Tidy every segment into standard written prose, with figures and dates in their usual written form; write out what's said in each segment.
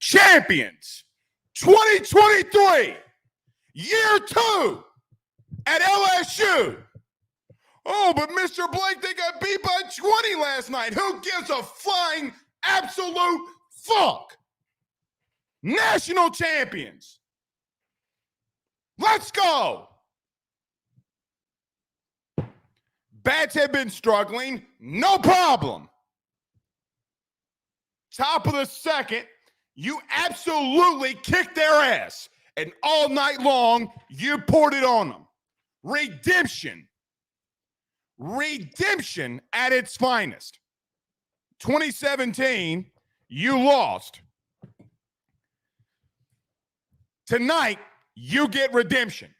champions 2023, year 2 at LSU. Oh, but Mr. Blake, they got beat by 20 last night. Who gives a flying absolute fuck? National champions. Let's go. Bats have been struggling. No problem. Top of the second, you absolutely kicked their ass. And all night long, you poured it on them. Redemption. Redemption at its finest. 2017, you lost. Tonight, you get redemption.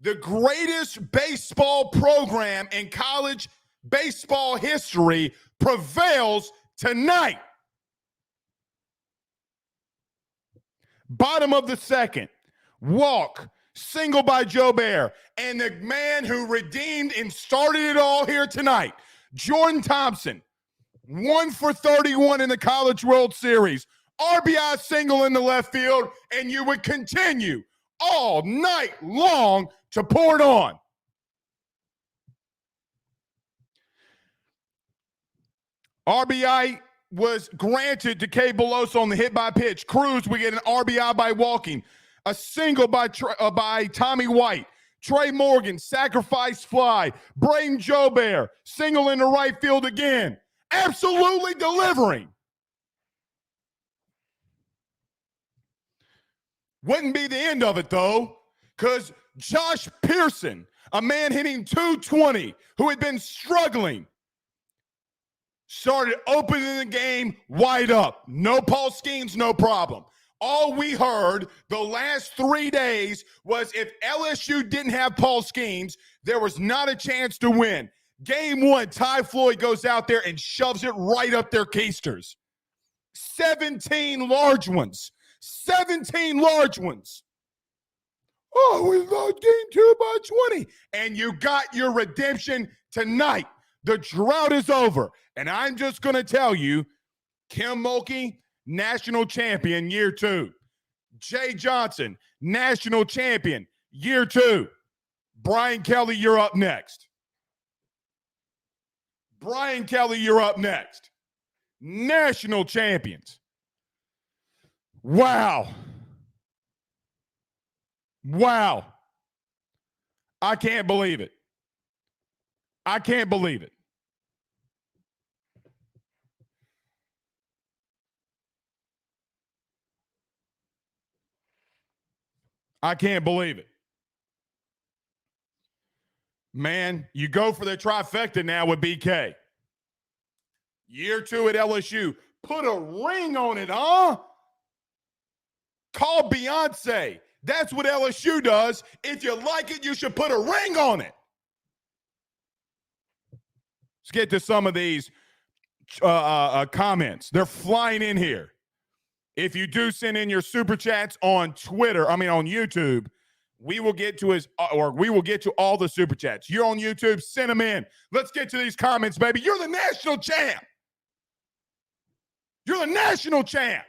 The greatest baseball program in college baseball history prevails tonight. Bottom of the second, walk, single by Joe Bear, and the man who redeemed and started it all here tonight, Jordan Thompson, 1 for 31 in the College World Series, RBI single in the left field, and you would continue all night long to pour it on. RBI was granted to K. Beloso on the hit by pitch. Cruz, we get an RBI by walking. A single by Tommy White. Trey Morgan, sacrifice fly. Braden Joubert, single in the right field again. Absolutely delivering. Wouldn't be the end of it, though, because Josh Pearson, a man hitting .220, who had been struggling, started opening the game wide up. No Paul Skeens, no problem. All we heard the last 3 days was if LSU didn't have Paul Skeens, there was not a chance to win. Game 1, Ty Floyd goes out there and shoves it right up their keisters. 17 large ones. 17 large ones. Oh, we lost game 2 by 20. And you got your redemption tonight. The drought is over. And I'm just going to tell you, Kim Mulkey, national champion, year 2. Jay Johnson, national champion, year 2. Brian Kelly, you're up next. Brian Kelly, you're up next. National champions. Wow. Wow. I can't believe it. I can't believe it. I can't believe it. Man, you go for the trifecta now with BK. Year 2 at LSU. Put a ring on it, huh? Call Beyonce. That's what LSU does. If you like it, you should put a ring on it. Let's get to some of these comments. They're flying in here. If you do send in your super chats on on YouTube, we will get to all the super chats. You're on YouTube, send them in. Let's get to these comments, baby. You're the national champ. You're the national champ.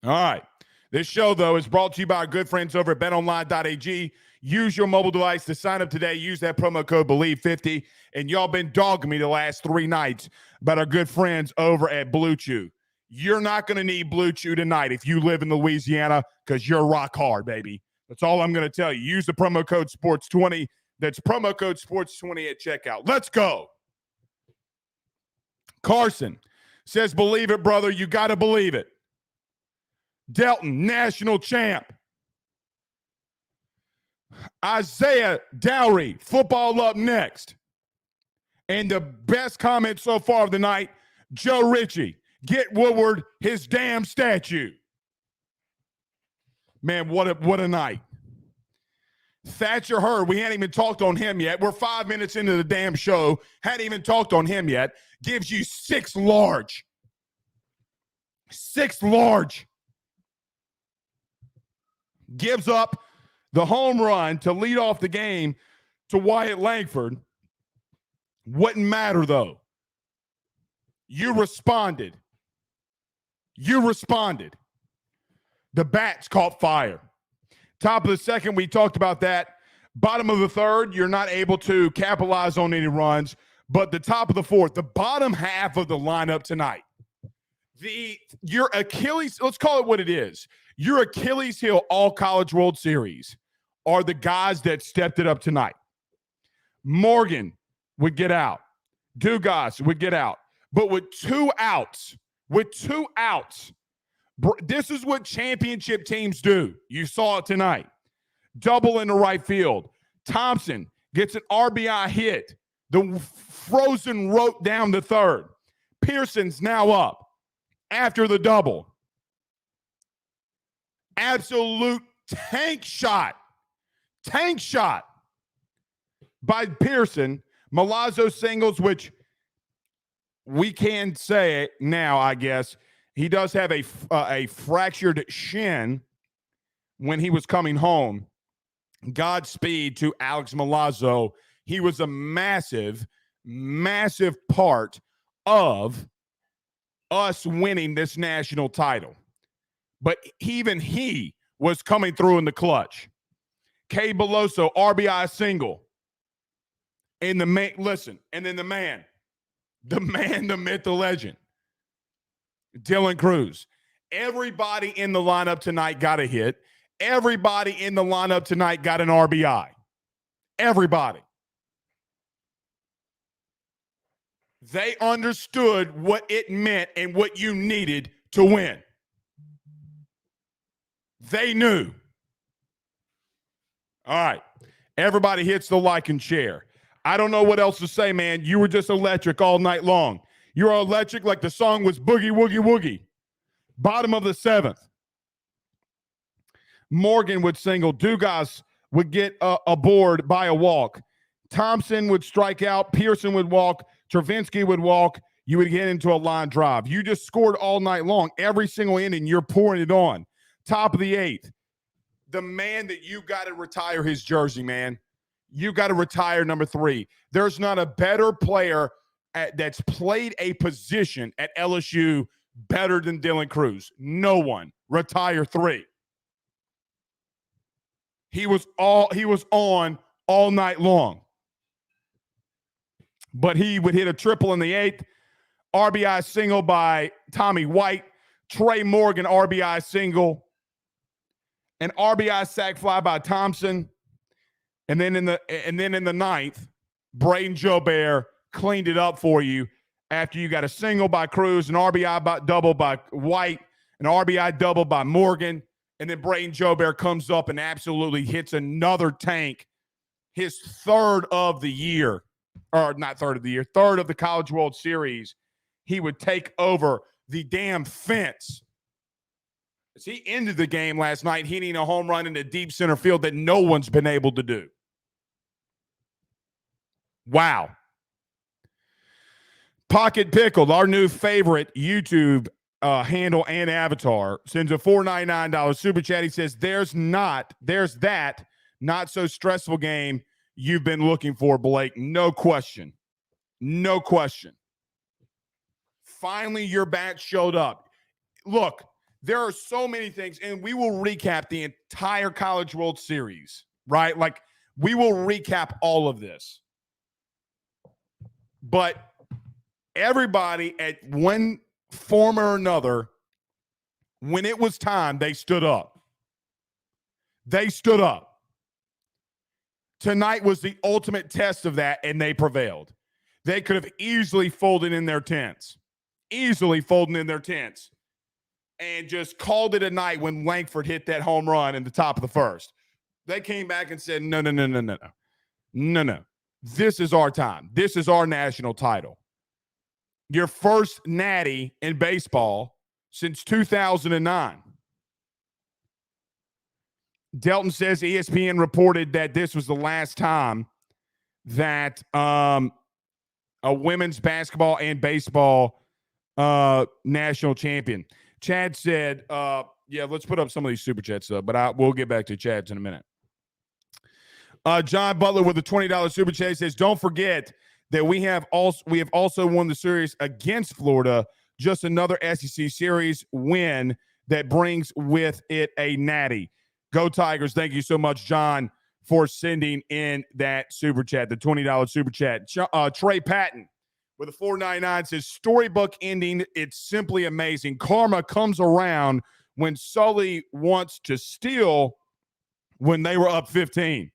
All right. This show, though, is brought to you by our good friends over at betonline.ag. Use your mobile device to sign up today. Use that promo code BELIEVE50. And y'all been dogging me the last 3 nights about our good friends over at Blue Chew. You're not going to need Blue Chew tonight if you live in Louisiana because you're rock hard, baby. That's all I'm going to tell you. Use the promo code SPORTS20. That's promo code SPORTS20 at checkout. Let's go. Carson says, believe it, brother. You got to believe it. Delton, national champ. Isaiah Dowry, football up next. And the best comment so far of the night, Joe Ritchie, get Woodward his damn statue. Man, what a night. Thatcher Hurd, we hadn't even talked on him yet. We're 5 minutes into the damn show. Hadn't even talked on him yet. Gives you 6 large. 6 large. Gives up the home run to lead off the game to Wyatt Langford. Wouldn't matter, though. You responded. You responded. The bats caught fire. Top of the second, we talked about that. Bottom of the third, you're not able to capitalize on any runs. But the top of the fourth, the bottom half of the lineup tonight, your Achilles, let's call it what it is. Your Achilles heel all-college World Series are the guys that stepped it up tonight. Morgan would get out. Dugas would get out. But with two outs, this is what championship teams do. You saw it tonight. Double in the right field. Thompson gets an RBI hit. The frozen rope down the third. Pearson's now up after the double. Absolute tank shot by Pearson. Milazzo singles, which we can say now, I guess. He does have a fractured shin when he was coming home. Godspeed to Alex Milazzo. He was a massive, massive part of us winning this national title. But even he was coming through in the clutch. K. Beloso, RBI single. And the man, listen, and then the man, the myth, the legend, Dylan Cruz. Everybody in the lineup tonight got a hit. Everybody in the lineup tonight got an RBI. Everybody. They understood what it meant and what you needed to win. They knew. All right. Everybody hits the like and share. I don't know what else to say, man. You were just electric all night long. You were electric like the song was Boogie Woogie Woogie. Bottom of the seventh. Morgan would single. Dugas would get aboard by a walk. Thompson would strike out. Pearson would walk. Travinsky would walk. You would get into a line drive. You just scored all night long. Every single inning, you're pouring it on. Top of the eighth. The man that you got to retire his jersey, man. You got to retire number 3. There's not a better player that's played a position at LSU better than Dylan Cruz. No one. Retire 3. He was on all night long. But he would hit a triple in the 8th. RBI single by Tommy White. Trey Morgan RBI single. An RBI sac fly by Thompson. And then in the 9th, Braden Jobert cleaned it up for you after you got a single by Cruz, an RBI double by White, an RBI double by Morgan, and then Braden Jobert comes up and absolutely hits another tank, his third of the year, or not third of the year, third of the College World Series. He would take over the damn fence. As he ended the game last night, hitting a home run in the deep center field that no one's been able to do. Wow. Pocket Pickled, our new favorite YouTube handle and avatar, sends a $4.99 super chat. He says, there's that not so stressful game you've been looking for, Blake. No question. No question. Finally, your bat showed up. Look, there are so many things, and we will recap the entire College World Series, right? Like, we will recap all of this. But everybody at one form or another, when it was time, they stood up. They stood up. Tonight was the ultimate test of that, and they prevailed. They could have easily folded in their tents. And just called it a night when Langford hit that home run in the top of the first. They came back and said, no. This is our time. This is our national title. Your first natty in baseball since 2009. Delton says ESPN reported that this was the last time that a women's basketball and baseball national champion. Chad said, yeah, let's put up some of these super chats, but we'll get back to Chad's in a minute. John Butler with a $20 super chat says, don't forget that we have also won the series against Florida just another SEC series win that brings with it a natty. Go Tigers. Thank you so much, John, for sending in that super chat, the $20 super chat. Trey Patton with a $4.99 says, storybook ending. It's simply amazing. Karma comes around when Sully wants to steal when they were up 15.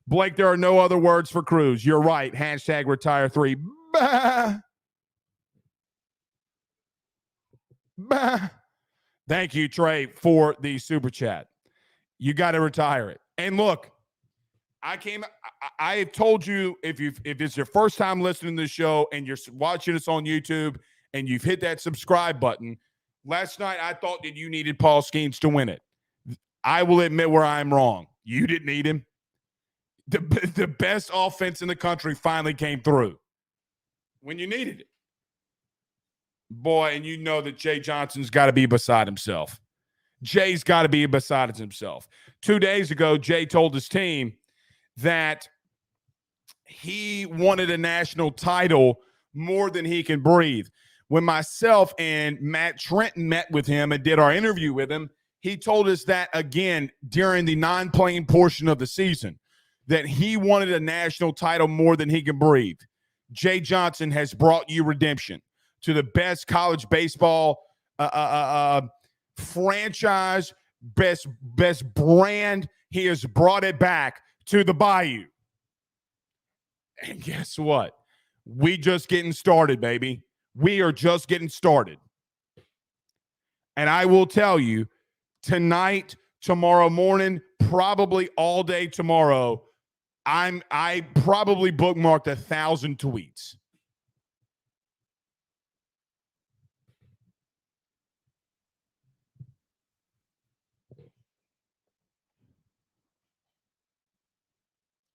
Blake, there are no other words for Cruz. You're right. Hashtag retire 3. Bah. Bah. Thank you, Trey, for the super chat. You got to retire it. And look, I told you if it's your first time listening to the show and you're watching us on YouTube and you've hit that subscribe button, last night I thought that you needed Paul Skeens to win it. I will admit where I'm wrong. You didn't need him. The best offense in the country finally came through when you needed it. Boy, and you know that Jay Johnson's got to be beside himself. Jay's got to be beside himself. 2 days ago, Jay told his team that he wanted a national title more than he can breathe. When myself and Matt Trenton met with him and did our interview with him, he told us that again during the non-playing portion of the season, that he wanted a national title more than he can breathe. Jay Johnson has brought you redemption to the best college baseball franchise, best brand. He has brought it back to the Bayou. And guess what? We just getting started, baby. We are just getting started. And I will tell you, tonight, tomorrow morning, probably all day tomorrow, I probably bookmarked 1,000 tweets.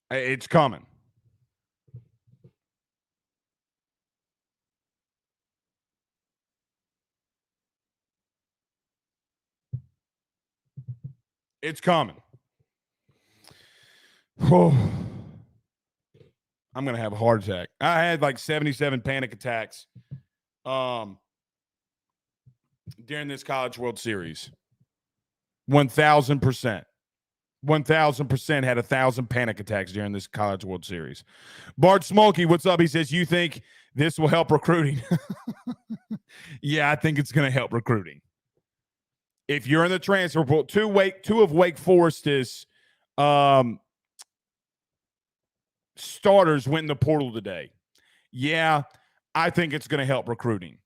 It's coming. It's coming. Oh, I'm going to have a heart attack. I had like 77 panic attacks during this College World Series. 1,000%. 1,000% had 1,000 panic attacks during this College World Series. Bart Smokey, what's up? He says, you think this will help recruiting? Yeah, I think it's going to help recruiting. If you're in the transfer portal, two of Wake Forest's starters went in the portal today. Yeah, I think it's going to help recruiting.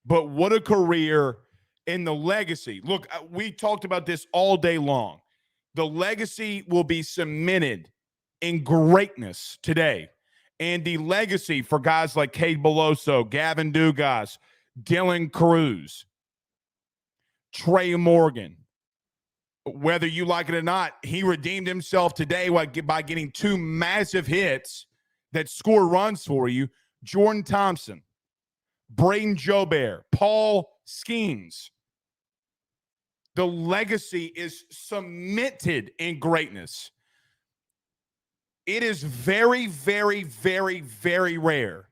But what a career in the legacy. Look, we talked about this all day long. The legacy will be cemented in greatness today. And the legacy for guys like Cade Beloso, Gavin Dugas, Dylan Cruz, Trey Morgan, whether you like it or not, he redeemed himself today by getting 2 massive hits that score runs for you. Jordan Thompson, Braden Jobert, Paul Skeens. The legacy is cemented in greatness. It is very, very, very, very rare.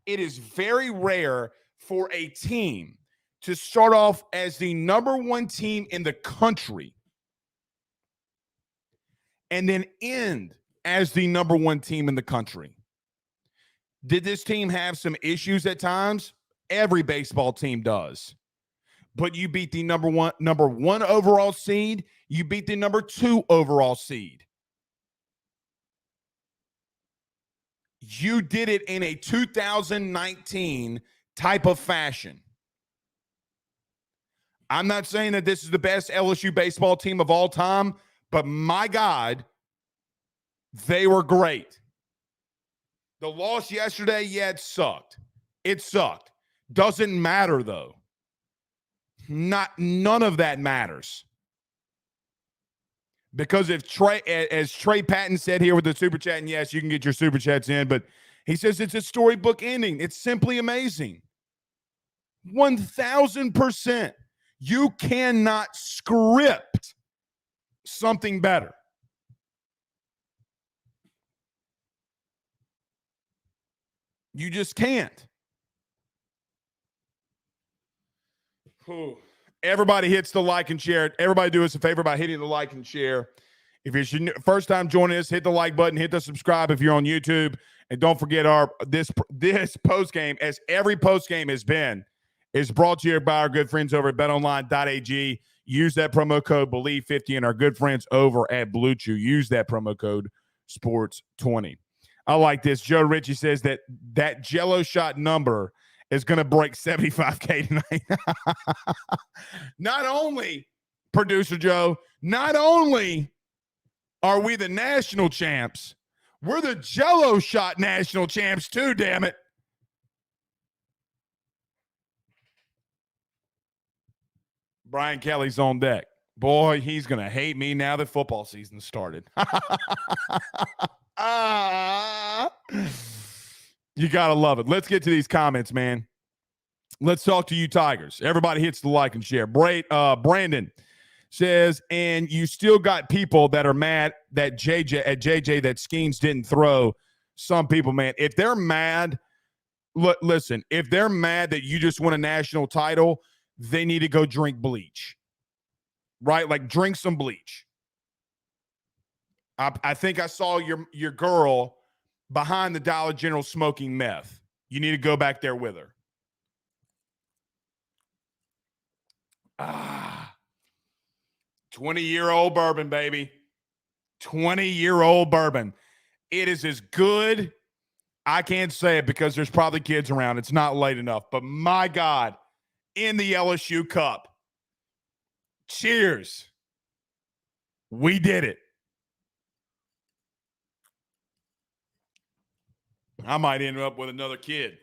It is very rare for a team to start off as the number 1 team in the country and then end as the number 1 team in the country. Did this team have some issues at times? Every baseball team does. But you beat the number one overall seed. You beat the number 2 overall seed. You did it in a 2019 type of fashion. I'm not saying that this is the best LSU baseball team of all time, but my God, they were great. The loss yesterday, yeah, it sucked. It sucked. Doesn't matter, though. None of that matters. Because if Trey, as Trey Patton said here with the super chat, and yes, you can get your super chats in, but he says it's a storybook ending. It's simply amazing. 1,000%. You cannot script something better. You just can't. Everybody hits the like and share. Everybody do us a favor by hitting the like and share. If it's your first time joining us, hit the like button, hit the subscribe if you're on YouTube, and don't forget this post game, as every post game has been, is brought to you by our good friends over at betonline.ag. Use that promo code BELIEVE50, and our good friends over at Blue Chew. Use that promo code SPORTS20. I like this. Joe Ritchie says that jello shot number is going to break 75K tonight. Not only, producer Joe, not only are we the national champs, we're the jello shot national champs too, damn it. Brian Kelly's on deck. Boy, he's going to hate me now that football season started. You got to love it. Let's get to these comments, man. Let's talk to you Tigers. Everybody hits the like and share. Brandon says, and you still got people that are mad that JJ that Skeens didn't throw. Some people, man, if they're mad, listen, if they're mad that you just won a national title, they need to go drink bleach, right? Like drink some bleach. I think I saw your girl behind the Dollar General smoking meth. You need to go back there with her. 20-year-old bourbon, baby. 20-year-old bourbon. It is as good. I can't say it because there's probably kids around. It's not late enough. But my God, in the LSU Cup. Cheers. We did it. I might end up with another kid.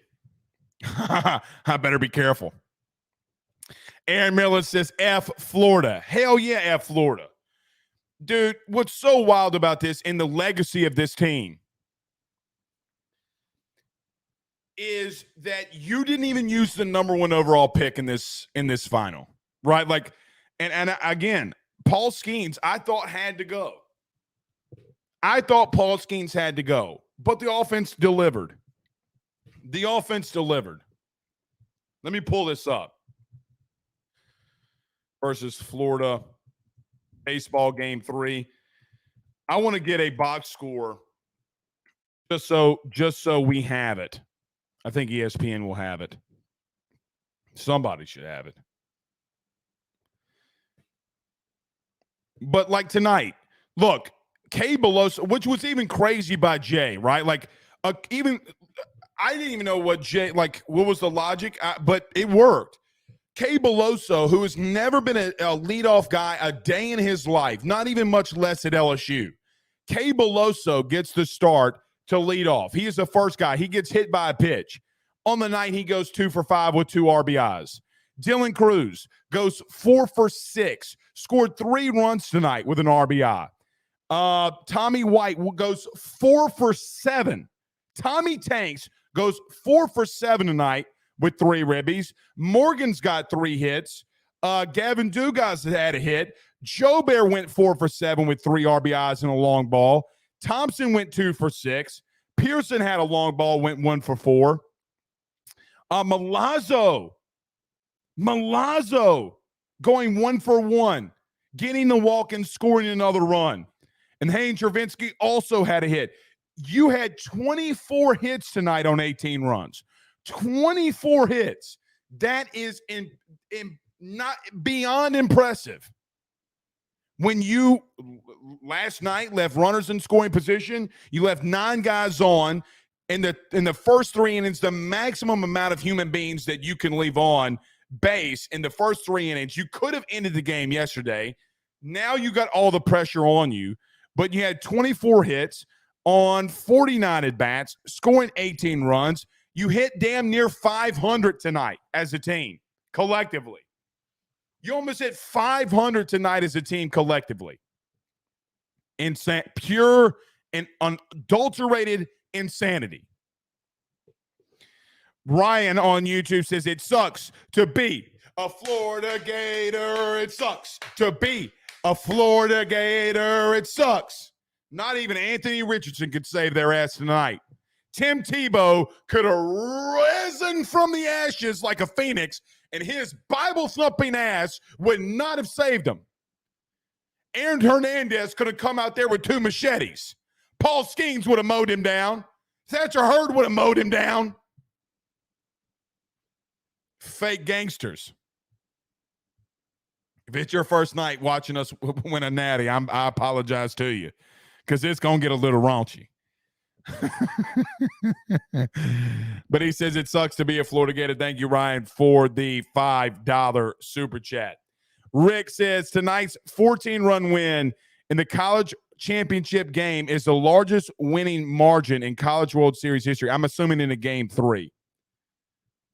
I better be careful. Aaron Miller says, F Florida. Hell yeah, F Florida. Dude, what's so wild about this and the legacy of this team is that you didn't even use the number 1 overall pick in this final, right? Like, and again, Paul Skeens, I thought had to go. I thought Paul Skeens had to go, but the offense delivered. The offense delivered. Let me pull this up. Versus Florida baseball game 3. I want to get a box score just so we have it. I think ESPN will have it. Somebody should have it. But like tonight, look, K Beloso, which was even crazy by Jay, right? Like even I didn't even know what was the logic, but it worked. K Beloso, who has never been a leadoff guy a day in his life, not even much less at LSU. K Beloso gets the start to lead off. He is the first guy. He gets hit by a pitch. On the night, he goes 2 for 5 with 2 RBIs. Dylan Cruz goes 4 for 6, scored 3 runs tonight with an RBI. Tommy White goes 4 for 7. Tommy Tanks goes 4 for 7 tonight with 3 ribbies. Morgan's got 3 hits. Gavin Dugas had a hit. Joe Bear went 4 for 7 with 3 RBIs and a long ball. Thompson went 2 for 6. Pearson had a long ball, went 1 for 4. Milazzo going 1 for 1, getting the walk and scoring another run. And Haynes Travinsky also had a hit. You had 24 hits tonight on 18 runs. 24 hits. That is not beyond impressive. When you last night left runners in scoring position, you left 9 guys on in the first 3 innings, the maximum amount of human beings that you can leave on base in the first 3 innings. You could have ended the game yesterday. Now you got all the pressure on you, but you had 24 hits on 49 at-bats, scoring 18 runs. You hit damn near 500 tonight as a team, collectively. You almost hit 500 tonight as a team collectively. Pure and unadulterated insanity. Ryan on YouTube says, it sucks to be a Florida Gator. It sucks to be a Florida Gator. It sucks. Not even Anthony Richardson could save their ass tonight. Tim Tebow could have risen from the ashes like a phoenix, and his Bible-thumping ass would not have saved him. Aaron Hernandez could have come out there with 2 machetes. Paul Skeens would have mowed him down. Thatcher Hurd would have mowed him down. Fake gangsters. If it's your first night watching us win a natty, I apologize to you because it's going to get a little raunchy. But he says it sucks to be a Florida Gator. Thank you, Ryan, for the $5 super chat. Rick says tonight's 14-run win in the college championship game is the largest winning margin in College World Series history. I'm assuming in a game 3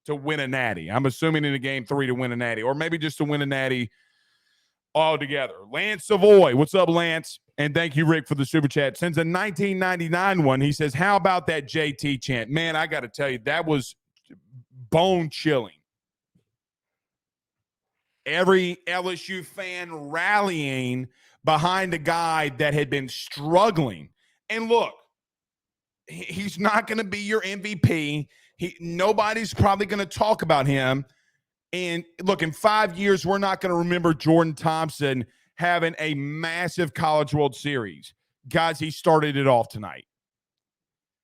to win a natty. I'm assuming in a game 3 to win a natty, or maybe just to win a natty altogether. Lance Savoy, what's up, Lance? And thank you, Rick, for the super chat. Since the 1999 one, he says, how about that JT chant? Man, I got to tell you, that was bone-chilling. Every LSU fan rallying behind a guy that had been struggling. And look, he's not going to be your MVP. Nobody's probably going to talk about him. And look, in 5 years, we're not going to remember Jordan Thompson having a massive College World Series. Guys, he started it off tonight.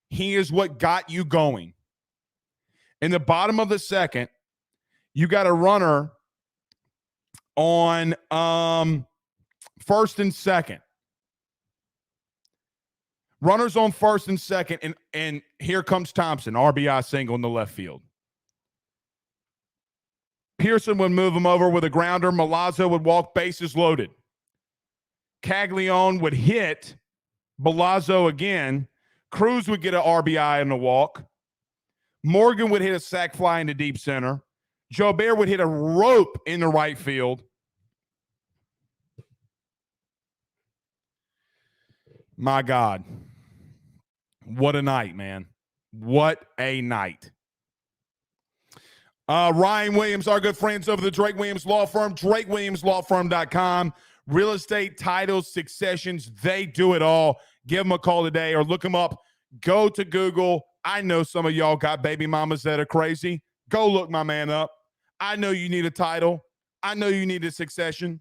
He is what got you going. In the bottom of the second, you got a runner on first and second. Runners on first and second, and here comes Thompson, RBI single in the left field. Pearson would move him over with a grounder. Milazzo would walk, bases loaded. Caglione would hit Milazzo again. Cruz would get an RBI in the walk. Morgan would hit a sac fly into deep center. Jobert would hit a rope in the right field. My God. What a night, man. What a night. Ryan Williams, our good friends over the Drake Williams Law Firm, drakewilliamslawfirm.com. Real estate, titles, successions, they do it all. Give them a call today or look them up. Go to Google. I know some of y'all got baby mamas that are crazy. Go look my man up. I know you need a title. I know you need a succession.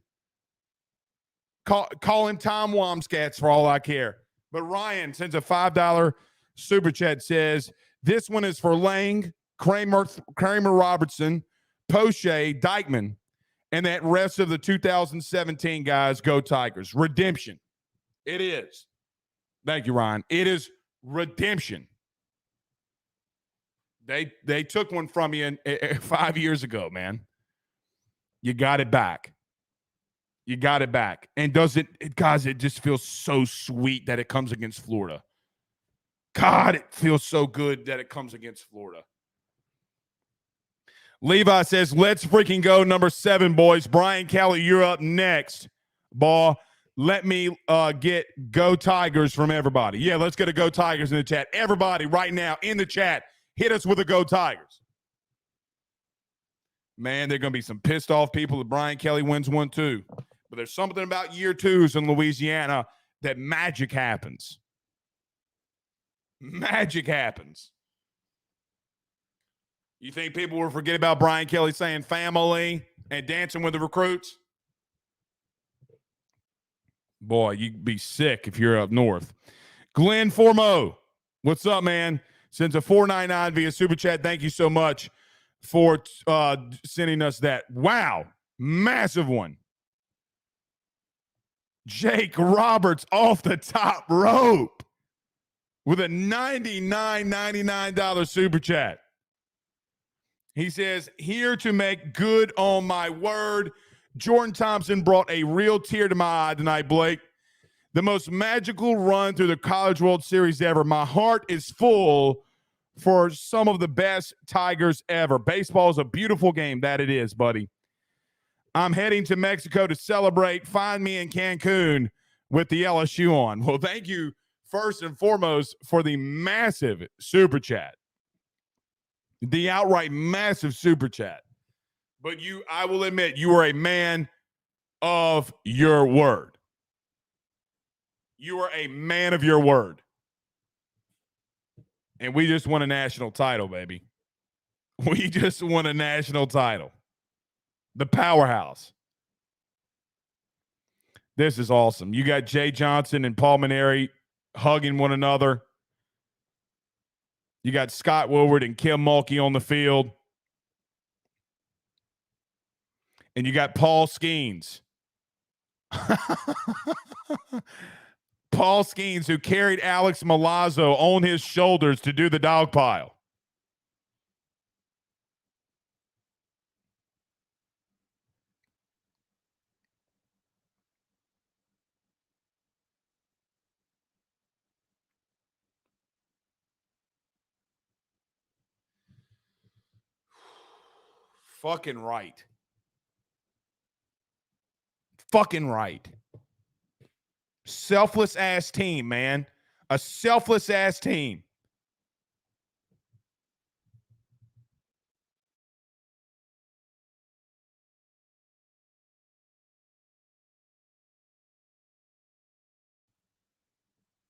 Call him Tom Wamscats for all I care. But Ryan sends a $5 super chat, says, this one is for Lang, Kramer Robertson, Poche, Dykeman, and that rest of the 2017 guys. Go Tigers. Redemption. It is. Thank you, Ryan. It is redemption. They took one from you 5 years ago, man. You got it back. You got it back. And guys, it just feels so sweet that it comes against Florida. God, it feels so good that it comes against Florida. Levi says, let's freaking go. Number 7, boys. Brian Kelly, you're up next. Ball. Let me get Go Tigers from everybody. Yeah, let's get a Go Tigers in the chat. Everybody right now in the chat, hit us with a Go Tigers. Man, there are going to be some pissed off people that Brian Kelly wins one too. But there's something about year 2s in Louisiana that magic happens. Magic happens. You think people will forget about Brian Kelly saying family and dancing with the recruits? Boy, you'd be sick if you're up north. Glenn Formo, what's up, man? Sends a $4.99 via Super Chat. Thank you so much for sending us that. Wow, massive one. Jake Roberts off the top rope with a $99.99 Super Chat. He says, here to make good on my word. Jordan Thompson brought a real tear to my eye tonight, Blake. The most magical run through the College World Series ever. My heart is full for some of the best Tigers ever. Baseball is a beautiful game. That it is, buddy. I'm heading to Mexico to celebrate. Find me in Cancun with the LSU on. Well, thank you first and foremost for the massive Super Chat. The outright massive Super Chat. But I will admit, you are a man of your word. You are a man of your word. And we just won a national title, baby. We just won a national title. The powerhouse. This is awesome. You got Jay Johnson and Paul Maneri hugging one another. You got Scott Woodward and Kim Mulkey on the field. And you got Paul Skeens. Paul Skeens, who carried Alex Milazzo on his shoulders to do the dog pile. Fucking right. Fucking right. Selfless ass team, man. A selfless ass team.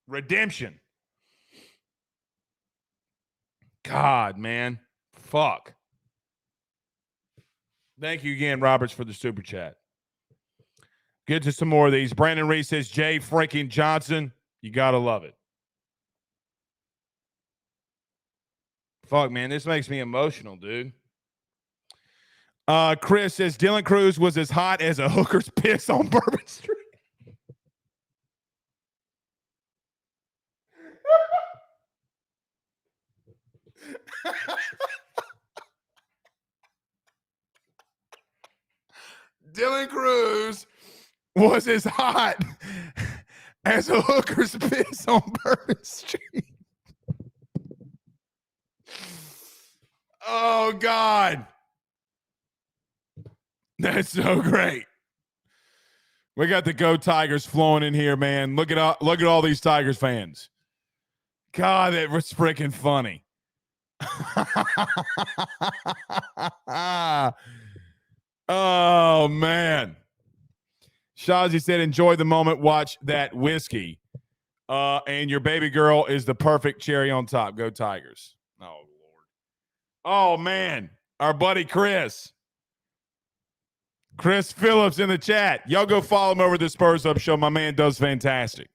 Redemption. God, man. Fuck. Thank you again, Roberts, for the super chat. Get to some more of these. Brandon Reese says, Jay freaking Johnson. You got to love it. Fuck, man. This makes me emotional, dude. Chris says, Dylan Cruz was as hot as a hooker's piss on Bourbon Street. Dylan Cruz was as hot as a hooker's piss on Bourbon Street. Oh, God. That's so great. We got the Go Tigers flowing in here, man. Look at all these Tigers fans. God, that was freaking funny. Oh, man. Shazi said, enjoy the moment, watch that whiskey. And your baby girl is the perfect cherry on top. Go Tigers. Oh, Lord. Oh, man. Our buddy Chris Phillips in the chat. Y'all go follow him over the Spurs Up Show. My man does fantastic.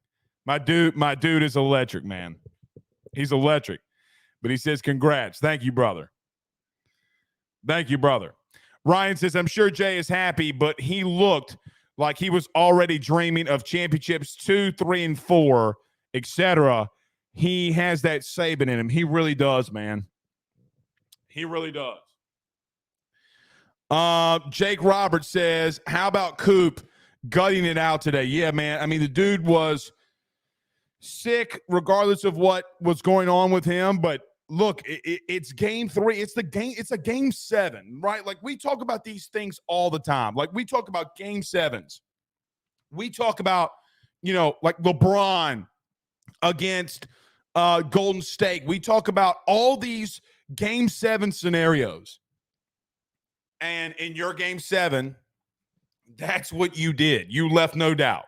My dude is electric, man. He's electric. But he says, congrats. Thank you, brother. Thank you, brother. Ryan says, I'm sure Jay is happy, but he looked like he was already dreaming of championships 2, 3, and 4, etc. He has that Saban in him. He really does, man. He really does. Jake Roberts says, how about Coop gutting it out today? Yeah, man. I mean, the dude was sick regardless of what was going on with him, but look, it's game 3. It's a game 7, right? Like, we talk about these things all the time. Like, we talk about game 7s. We talk about, like LeBron against Golden State. We talk about all these game 7 scenarios. And in your game 7, that's what you did. You left no doubt.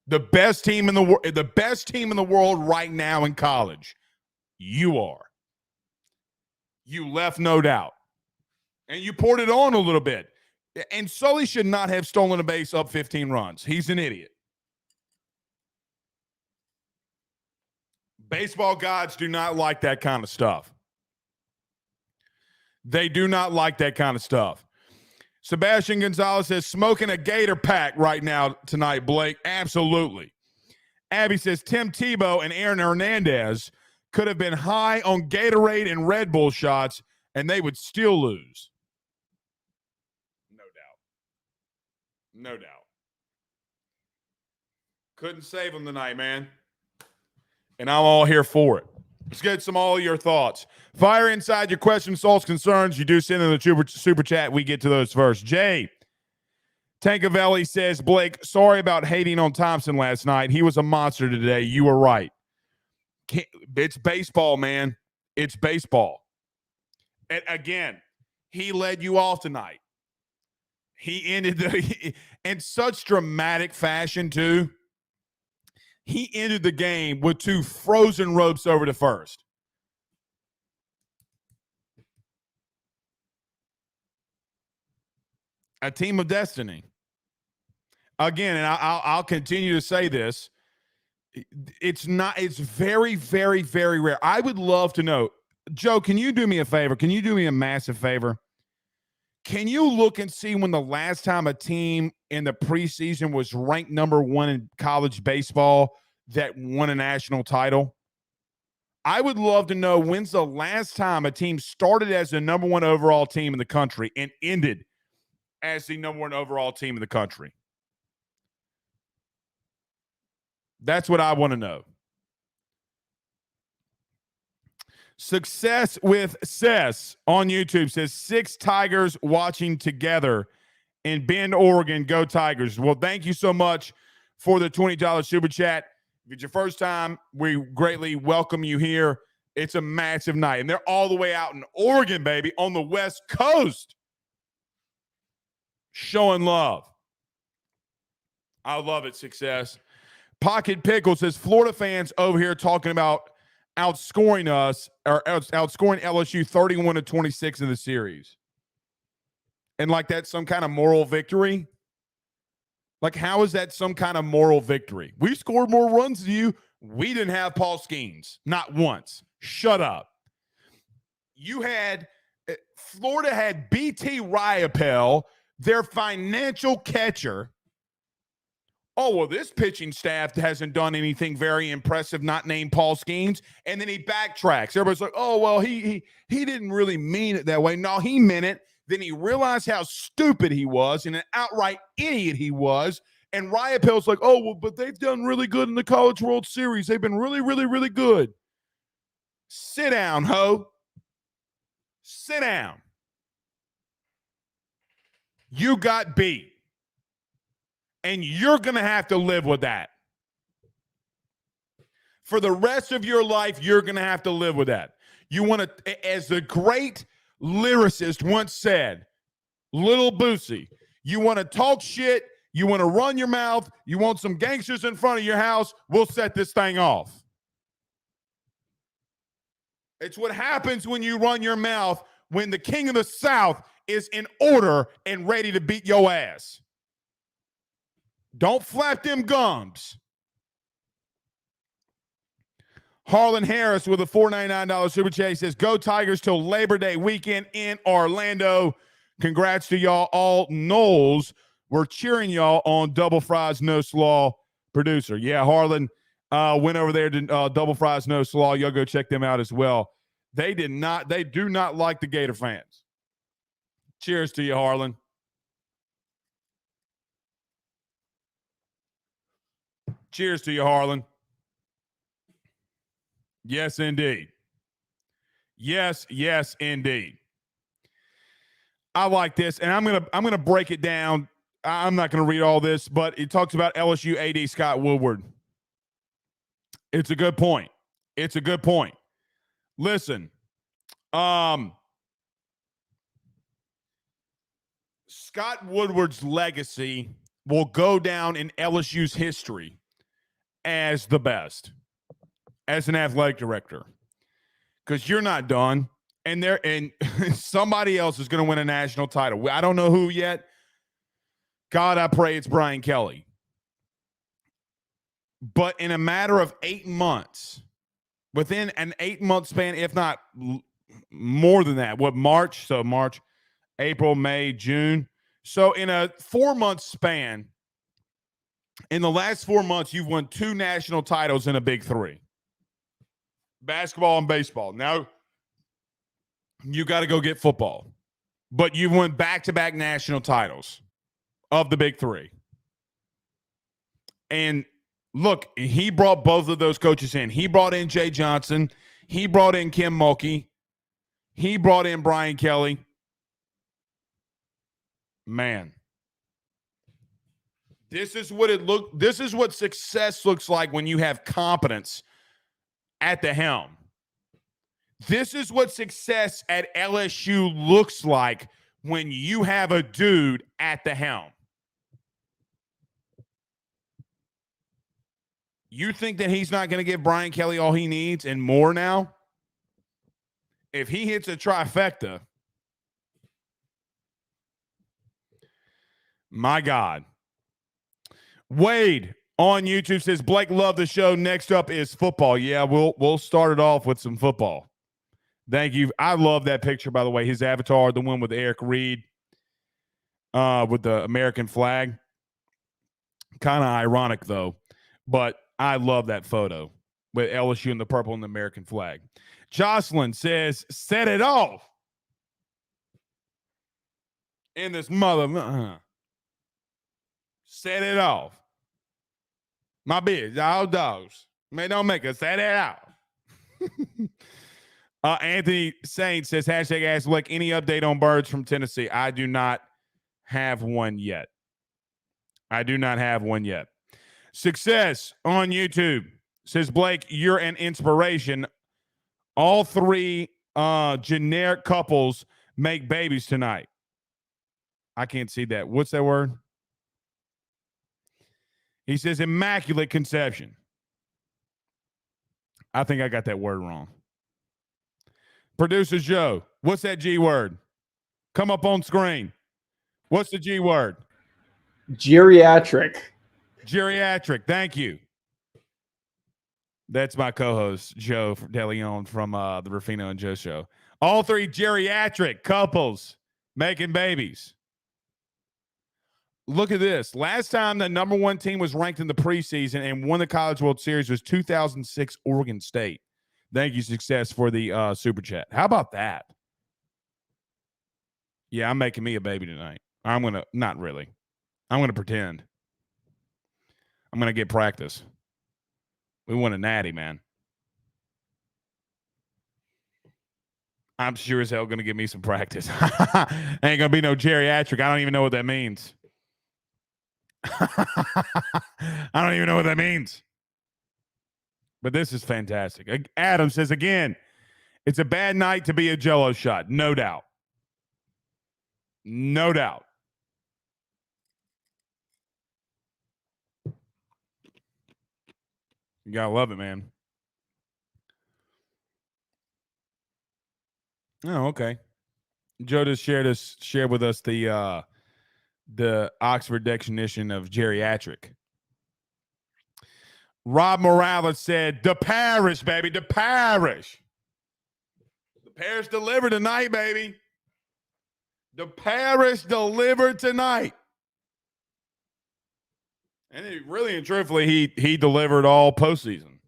The best team in the world right now in college. You are. You left no doubt. And you poured it on a little bit. And Sully should not have stolen a base up 15 runs. He's an idiot. Baseball gods do not like that kind of stuff. They do not like that kind of stuff. Sebastian Gonzalez says, smoking a Gator pack right now tonight, Blake. Absolutely. Abby says, Tim Tebow and Aaron Hernandez could have been high on Gatorade and Red Bull shots, and they would still lose. No doubt. No doubt. Couldn't save them tonight, man. And I'm all here for it. Let's get some all your thoughts. Fire inside your questions, thoughts, concerns. You do send in the super chat. We get to those first. Jay Tankavelli says, Blake, sorry about hating on Thompson last night. He was a monster today. You were right. It's baseball, man. It's baseball. And again, he led you off tonight. He ended in such dramatic fashion, too. He ended the game with 2 frozen ropes over to first. A team of destiny. Again, and I'll continue to say this. It's very, very, very rare. I would love to know. Joe, can you do me a favor? Can you do me a massive favor? Can you look and see when the last time a team in the preseason was ranked number 1 in college baseball that won a national title? I would love to know when's the last time a team started as the number 1 overall team in the country and ended as the number 1 overall team in the country. That's what I want to know. Success with Cess on YouTube says 6 Tigers watching together in Bend, Oregon. Go Tigers. Well, thank you so much for the $20 super chat. If it's your first time, we greatly welcome you here. It's a massive night. And they're all the way out in Oregon, baby, on the West Coast. Showing love. I love it, Success. Pocket Pickle says Florida fans over here talking about outscoring us or outscoring LSU 31-26 in the series. And like that's some kind of moral victory. Like, how is that some kind of moral victory? We scored more runs than you. We didn't have Paul Skeens. Not once. Shut up. Florida had BT Riopelle, their financial catcher. Oh, well, this pitching staff hasn't done anything very impressive, not named Paul Skeens. And then he backtracks. Everybody's like, oh, well, he didn't really mean it that way. No, he meant it. Then he realized how stupid he was and an outright idiot he was. And Riopelle's like, oh, well, but they've done really good in the College World Series. They've been really, really, really good. Sit down, ho. Sit down. You got beat. And you're going to have to live with that. For the rest of your life, you're going to have to live with that. You want to, as the great lyricist once said, Little Boosie, you want to talk shit, you want to run your mouth, you want some gangsters in front of your house, we'll set this thing off. It's what happens when you run your mouth when the king of the South is in order and ready to beat your ass. Don't flap them gums. Harlan Harris with a $4.99 super chat says, go Tigers till Labor Day weekend in Orlando. Congrats to y'all all. Knowles, we're cheering y'all on Double Fries No Slaw producer. Yeah, Harlan went over there to Double Fries No Slaw. Y'all go check them out as well. They do not like the Gator fans. Cheers to you, Harlan. Cheers to you, Harlan. Yes, indeed. Yes, indeed. I like this, and I'm gonna break it down. I'm not gonna read all this, but it talks about LSU AD Scott Woodward. It's a good point. Listen, Scott Woodward's legacy will go down in LSU's history as the best, as an athletic director, because you're not done, and somebody else is going to win a national title. I don't know who yet. God, I pray it's Brian Kelly. But in a matter of 8 months, within an 8-month span, if not more than that, March? So March, April, May, June. So in a 4-month span, in the last 4 months, you've won 2 national titles in a Big Three. Basketball and baseball. Now, you got to go get football. But you've won back-to-back national titles of the Big Three. And look, he brought both of those coaches in. He brought in Jay Johnson. He brought in Kim Mulkey. He brought in Brian Kelly. Man. This is what success looks like when you have competence at the helm. This is what success at LSU looks like when you have a dude at the helm. You think that he's not going to give Brian Kelly all he needs and more now? If he hits a trifecta, My God. Wade on YouTube says, Blake, love the show. Next up is football. Yeah, we'll start it off with some football. Thank you. I love that picture, by the way. His avatar, the one with Eric Reed with the American flag. Kind of ironic, though. But I love that photo with LSU and the purple and the American flag. Jocelyn says, set it off. In this mother. Set it off. My bitch, all dogs. Man, don't make us set it off. Anthony Saint says, hashtag ask Blake, any update on birds from Tennessee? I do not have one yet. Success on YouTube says, Blake, you're an inspiration. All three generic couples make babies tonight. I can't see that. What's that word? He says immaculate conception. I think I got that word wrong. Producer Joe, what's that G word? Come up on screen. What's the G word? Geriatric. Thank you. That's my co-host, Joe DeLeon from the Rufino and Joe show. All three geriatric couples making babies. Look at this. Last time the number one team was ranked in the preseason and won the College World Series was 2006 Oregon State. Thank you, Success, for the super chat. How about that? Yeah, I'm making me a baby tonight. Not really. I'm going to pretend. I'm going to get practice. We want a natty, man. I'm sure as hell going to give me some practice. Ain't going to be no geriatric. I don't even know what that means. I don't even know what that means. But this is fantastic. Adam says, again, it's a bad night to be a jello shot. No doubt. No doubt. You got to love it, man. Oh, okay. Joe just shared with us the Oxford definition of geriatric. Rob Morales said, the parish, baby, the parish. The parish delivered tonight, baby. The parish delivered tonight. And really and truthfully, he delivered all postseason.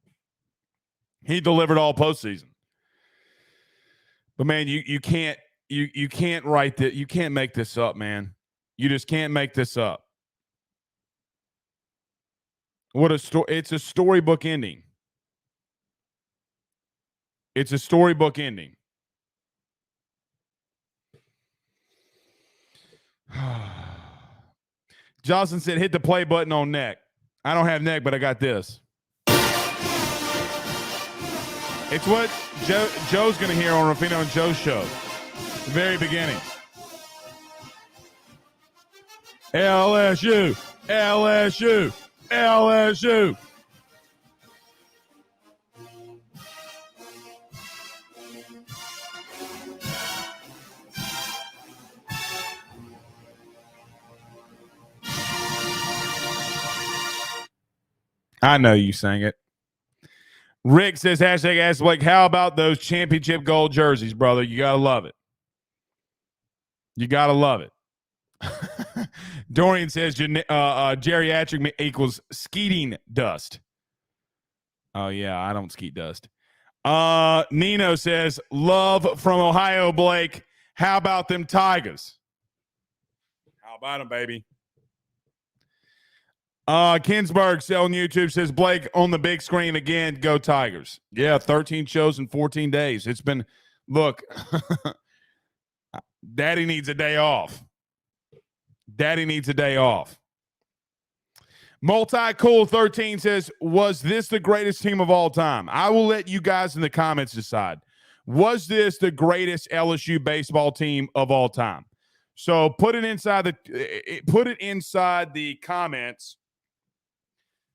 But man, you can't write that. You can't make this up, man. You just can't make this up. What a story. It's a storybook ending. Johnson said, hit the play button on neck. I don't have neck, but I got this. It's what Joe's going to hear on Rufino and Joe's show. The very beginning. LSU. I know you sang it. Rick says, hashtag ask Blake, how about those championship gold jerseys, brother? You got to love it. Dorian says geriatric equals skeeting dust. Oh, yeah, I don't skeet dust. Nino says, love from Ohio, Blake. How about them Tigers? How about them, baby? Kinsberg on YouTube says, Blake, on the big screen again, go Tigers. Yeah, 13 shows in 14 days. It's been, look, Daddy needs a day off. Multi-Cool 13 says, was this the greatest team of all time? I will let you guys in the comments decide. Was this the greatest LSU baseball team of all time? So put it inside the comments.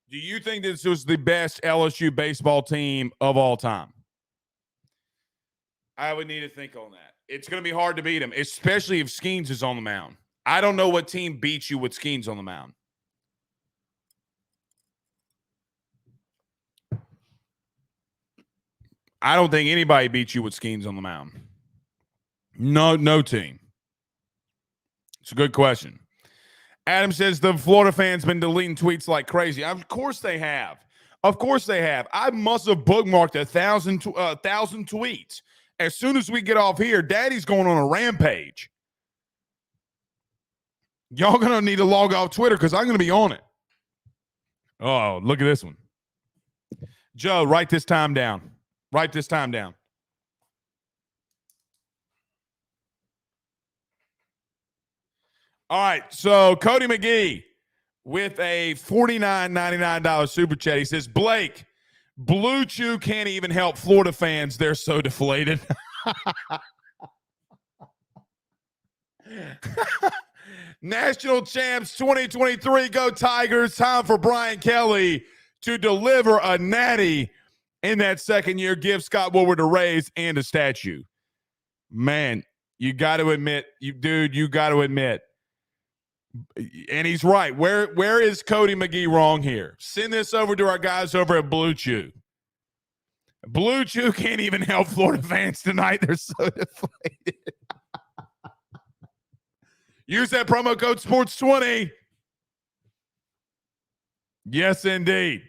Do you think this was the best LSU baseball team of all time? I would need to think on that. It's going to be hard to beat them, especially if Skeens is on the mound. I don't know what team beats you with Skeens on the mound. I don't think anybody beats you with Skeens on the mound. No team. It's a good question. Adam says the Florida fans been deleting tweets like crazy. Of course they have. Of course they have. I must have bookmarked 1,000 tweets. As soon as we get off here, Daddy's going on a rampage. Y'all going to need to log off Twitter because I'm going to be on it. Oh, look at this one. Joe, write this time down. Write this time down. All right, so Cody McGee with a $49.99 super chat. He says, Blake, Blue Chew can't even help Florida fans. They're so deflated. National champs 2023. Go Tigers. Time for Brian Kelly to deliver a natty in that second year. Give Scott Woodward a raise and a statue. Man, you got to admit, you got to admit. And he's right. Where is Cody McGee wrong here? Send this over to our guys over at Blue Chew. Blue Chew can't even help Florida fans tonight. They're so deflated. Use that promo code SPORTS20. Yes, indeed.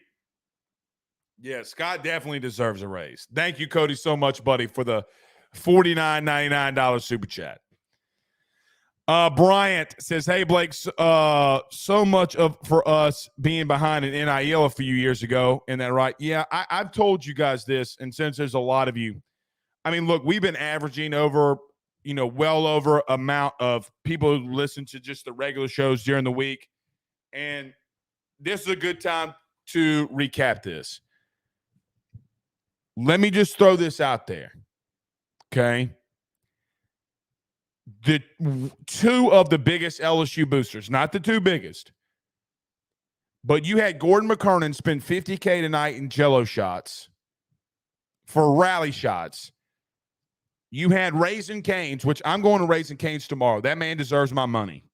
Yeah, Scott definitely deserves a raise. Thank you, Cody, so much, buddy, for the $49.99 super chat. Bryant says, hey, Blake, so much for us being behind an NIL a few years ago. Isn't that right? Yeah, I've told you guys this, and since there's a lot of you, I mean, look, we've been averaging over, well over amount of people who listen to just the regular shows during the week, and this is a good time to recap this. Let me just throw this out there, okay? The two of the biggest LSU boosters, not the two biggest, but you had Gordon McKernan spend $50K tonight in jello shots for rally shots. You had Raising Cane's, which I'm going to Raising Cane's tomorrow. That man deserves my money.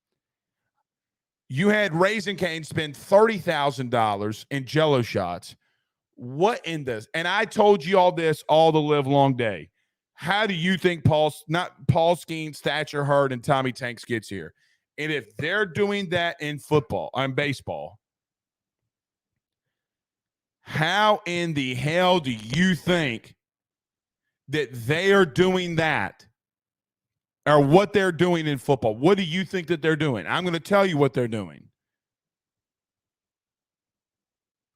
You had Raising Cane's spend $30,000 in jello shots. What in this? And I told you all this all the live long day. How do you think Paul Skeens, Thatcher Hurd, and Tommy Tanks gets here? And if they're doing that in football, baseball, how in the hell do you think that they are doing that, or what they're doing in football? What do you think that they're doing? I'm going to tell you what they're doing.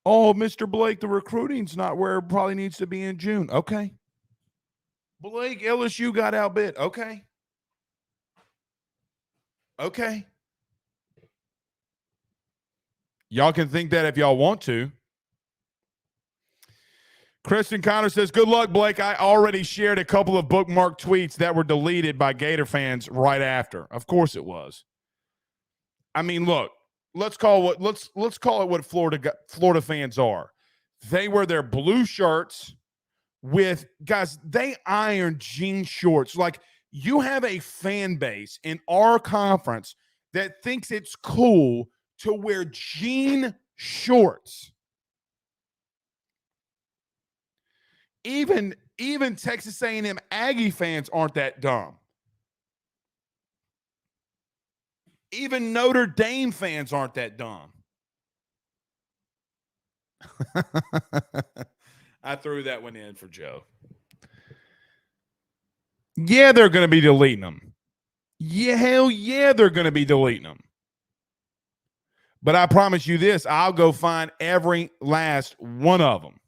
Oh, Mr. Blake, the recruiting's not where it probably needs to be in June. Okay. Blake, LSU got outbid. Okay. Y'all can think that if y'all want to. Kristen Connor says, good luck, Blake. I already shared a couple of bookmarked tweets that were deleted by Gator fans right after. Of course it was. I mean, look, let's call it what Florida fans are. They wear their blue shirts with, guys, they iron jean shorts. Like, you have a fan base in our conference that thinks it's cool to wear jean shorts. Even Texas A&M Aggie fans aren't that dumb. Even Notre Dame fans aren't that dumb. I threw that one in for Joe. Yeah, they're going to be deleting them. Yeah, hell yeah, they're going to be deleting them. But I promise you this, I'll go find every last one of them.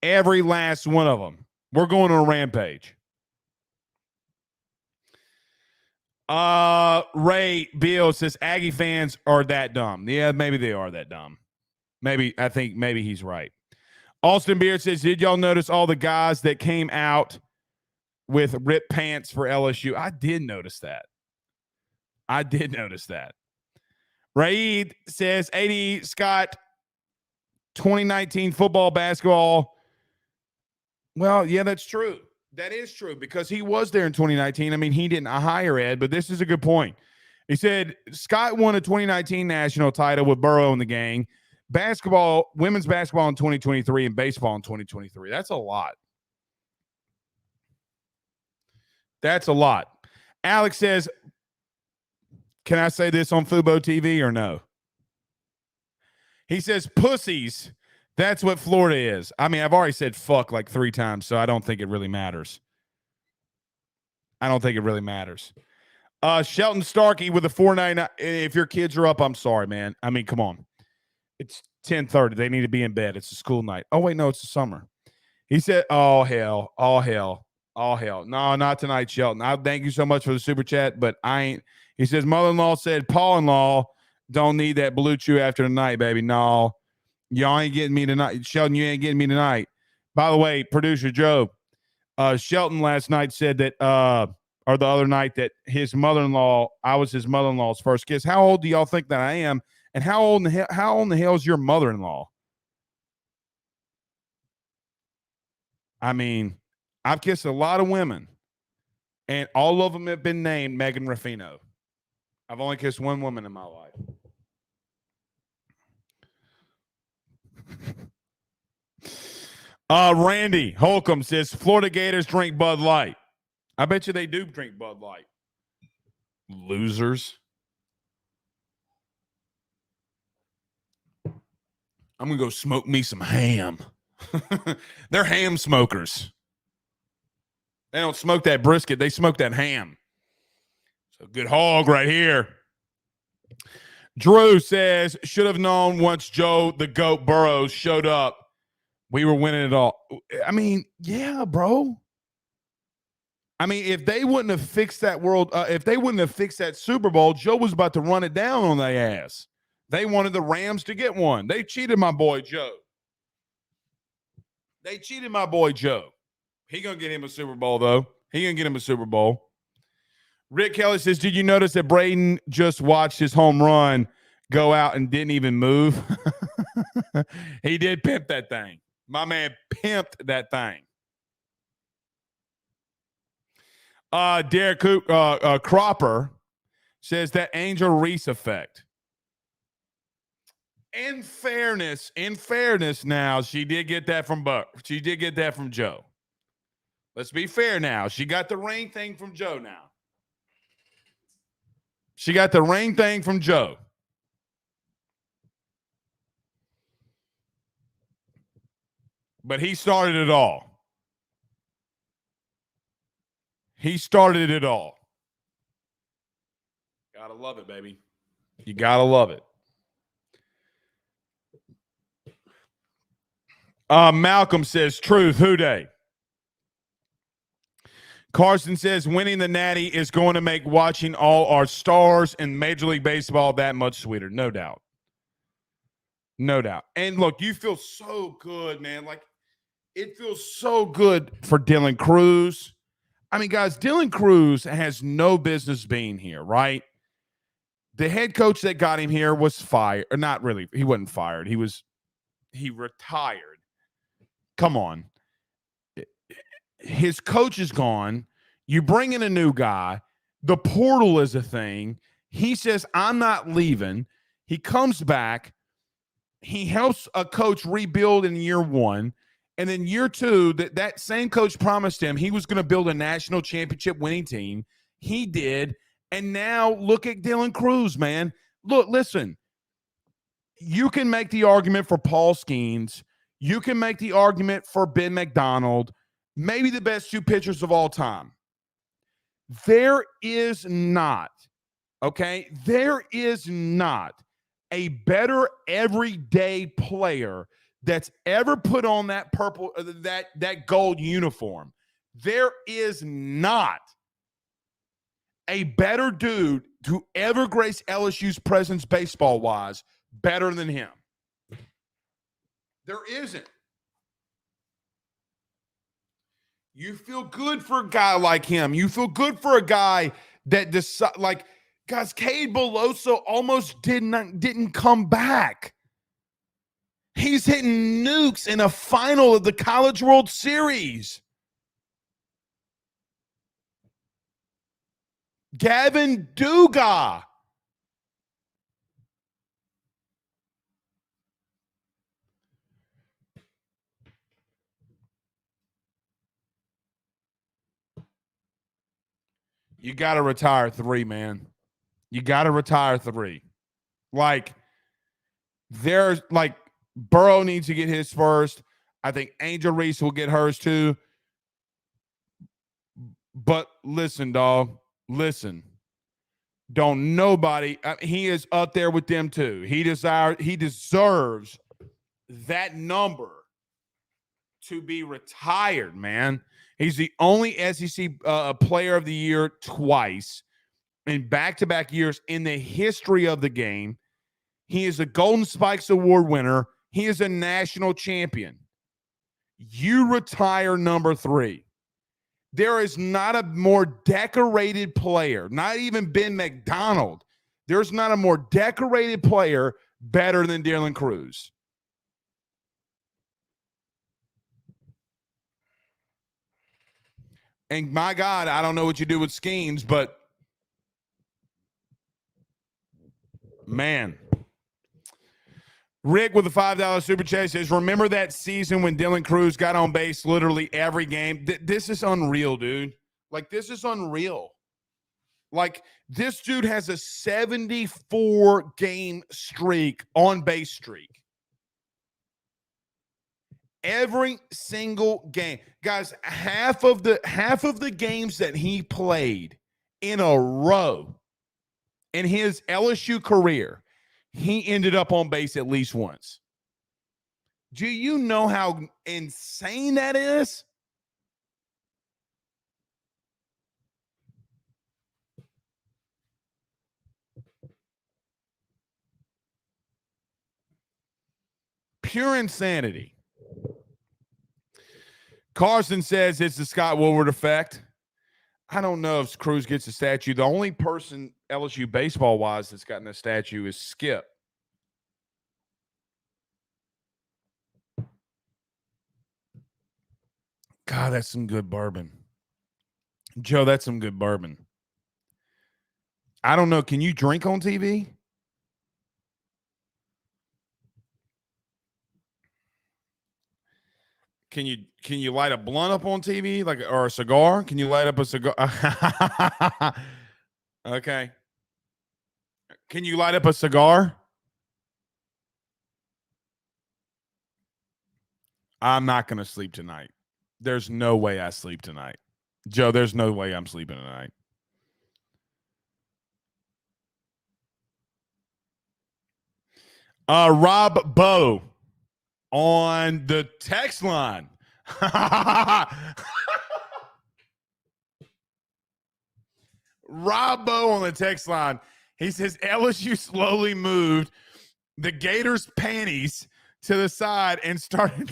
Every last one of them. We're going on a rampage. Ray Bill says Aggie fans are that dumb. Yeah, maybe they are that dumb. I think maybe he's right. Austin Beard says, did y'all notice all the guys that came out with ripped pants for LSU? I did notice that. Raid says, 80 Scott, 2019 football, basketball. Well, yeah, that's true. That is true because he was there in 2019. I mean, he didn't hire Ed, but this is a good point. He said Scott won a 2019 national title with Burrow and the gang. Women's basketball in 2023 and baseball in 2023. That's a lot. That's a lot. Alex says, can I say this on Fubo TV or no? He says, pussies. That's what Florida is. I mean, I've already said fuck like 3 times, so I don't think it really matters. Shelton Starkey with a 499. If your kids are up, I'm sorry, man. I mean, come on. It's 10:30. They need to be in bed. It's a school night. Oh, wait, no, it's the summer. He said, oh, hell. No, not tonight, Shelton. I thank you so much for the super chat, but I ain't. He says, mother-in-law said, pa-in-law don't need that blue chew after tonight, baby. No, y'all ain't getting me tonight. Shelton, you ain't getting me tonight. By the way, producer Joe, Shelton last night said that, or the other night, that his mother-in-law, I was his mother-in-law's first kiss. How old do y'all think that I am? And how old in the hell is your mother-in-law? I mean, I've kissed a lot of women, and all of them have been named Megan Ruffino. I've only kissed one woman in my life. Randy Holcomb says Florida Gators drink Bud Light. I bet you they do drink Bud Light. Losers. I'm going to go smoke me some ham. They're ham smokers. They don't smoke that brisket. They smoke that ham. So good hog right here. Drew says, should have known once Joe the Goat Burrows showed up, we were winning it all. I mean, yeah, bro. I mean, if they wouldn't have fixed that if they wouldn't have fixed that Super Bowl, Joe was about to run it down on their ass. They wanted the Rams to get one. They cheated my boy Joe. He gonna get him a Super Bowl, though. Rick Kelly says, did you notice that Braden just watched his home run go out and didn't even move? He did pimp that thing. My man pimped that thing. Derek Cropper says that Angel Reese effect. In fairness, now, she did get that from Buck. She did get that from Joe. Let's be fair now. She got the ring thing from Joe now. But he started it all. Gotta love it, baby. You gotta love it. Malcolm says, truth, who day? Carson says, winning the Natty is going to make watching all our stars in Major League Baseball that much sweeter. No doubt. And look, you feel so good, man. Like, it feels so good for Dylan Cruz. I mean, guys, Dylan Cruz has no business being here, right? The head coach that got him here was fired. Or not really. He wasn't fired. He retired. Come on. His coach is gone. You bring in a new guy. The portal is a thing. He says, I'm not leaving. He comes back. He helps a coach rebuild in year 1. And then year 2, that same coach promised him he was going to build a national championship winning team. He did. And now look at Dylan Cruz, man. Look, listen. You can make the argument for Paul Skeens. You can make the argument for Ben McDonald. Maybe the best 2 pitchers of all time. There is not a better everyday player that's ever put on that purple, that gold uniform. There is not a better dude to ever grace LSU's presence baseball-wise better than him. There isn't. You feel good for a guy like him. You feel good for a guy that guys, Cade Beloso almost didn't come back. He's hitting nukes in a final of the College World Series. Gavin Duga. You got to retire 3, man. You got to retire 3. Like, there's like Burrow needs to get his first. I think Angel Reese will get hers too. But listen, dog. Listen. Don't nobody. He is up there with them too. He deserves that number to be retired, man. He's the only SEC player of the year twice in back-to-back years in the history of the game. He is a Golden Spikes Award winner. He is a national champion. You retire number 3. There is not a more decorated player, not even Ben McDonald. There's not a more decorated player better than Dylan Cruz. And my God, I don't know what you do with schemes, but man. Rick with the $5 super chat says, remember that season when Dylan Cruz got on base literally every game? This is unreal, dude. Like, this is unreal. Like, this dude has a 74-game streak, on base streak. Every single game. Guys, half of the games that he played in a row in his LSU career, he ended up on base at least once. Do you know how insane that is? Pure insanity. Carson says it's the Scott Woodward effect. I don't know if Cruz gets a statue. The only person LSU baseball-wise that's gotten a statue is Skip. God, that's some good bourbon. Joe, that's some good bourbon. I don't know. Can you drink on TV? Can you light a blunt up on TV, like, or a cigar? Can you light up a cigar? Okay. Can you light up a cigar? I'm not going to sleep tonight. There's no way I sleep tonight. Joe, there's no way I'm sleeping tonight. Rob Bowe on the text line. Rob Bowe on the text line. He says LSU slowly moved the Gators' panties to the side and started.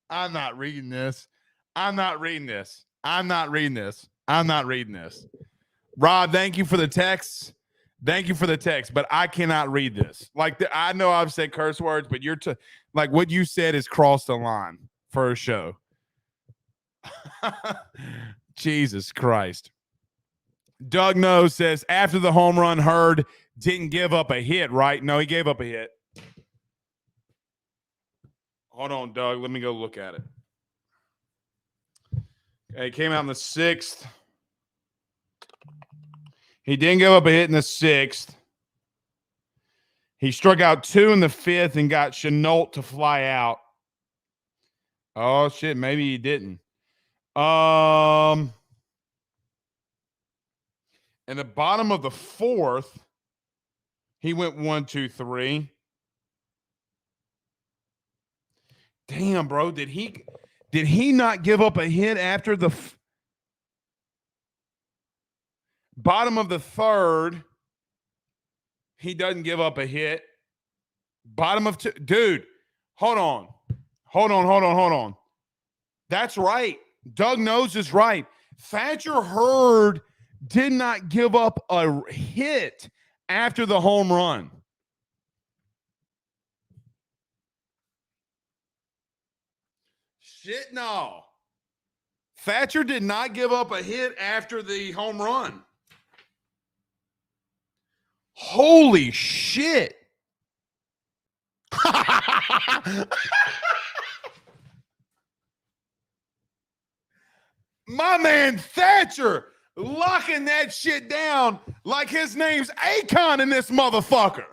I'm not reading this. I'm not reading this. I'm not reading this. I'm not reading this. Rob, thank you for the text. Thank you for the text, but I cannot read this. Like, I know I've said curse words, but like what you said is crossed the line for a show. Jesus Christ. Doug Nose says, after the home run, Hurd didn't give up a hit, right? No, he gave up a hit. Hold on, Doug. Let me go look at it. Okay, it came out in the 6th. He didn't give up a hit in the 6th. He struck out 2 in the 5th and got Chenault to fly out. Oh, shit. Maybe he didn't. In the bottom of the 4th, he went 1, 2, 3. Damn, bro. Did he not give up a hit after the bottom of the 3rd? He doesn't give up a hit. Bottom of 2. Dude, hold on. That's right. Doug Nose is right. Thatcher Hurd did not give up a hit after the home run. Shit, no. Thatcher did not give up a hit after the home run. Holy shit. My man Thatcher locking that shit down like his name's Akon in this motherfucker.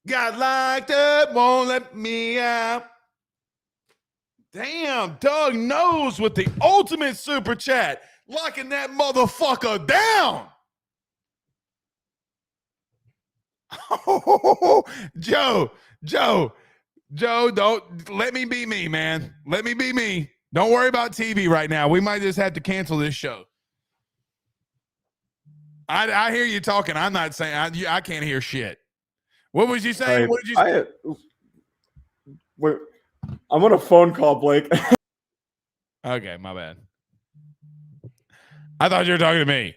Got locked up, won't let me out. Damn, Doug knows with the ultimate super chat, locking that motherfucker down. Oh, Joe, don't let me be me, man. Let me be me. Don't worry about TV right now. We might just have to cancel this show. I hear you talking. I'm not saying I can't hear shit. What was you saying? Right. What did you say? Wait, I'm on a phone call, Blake. Okay, my bad. I thought you were talking to me.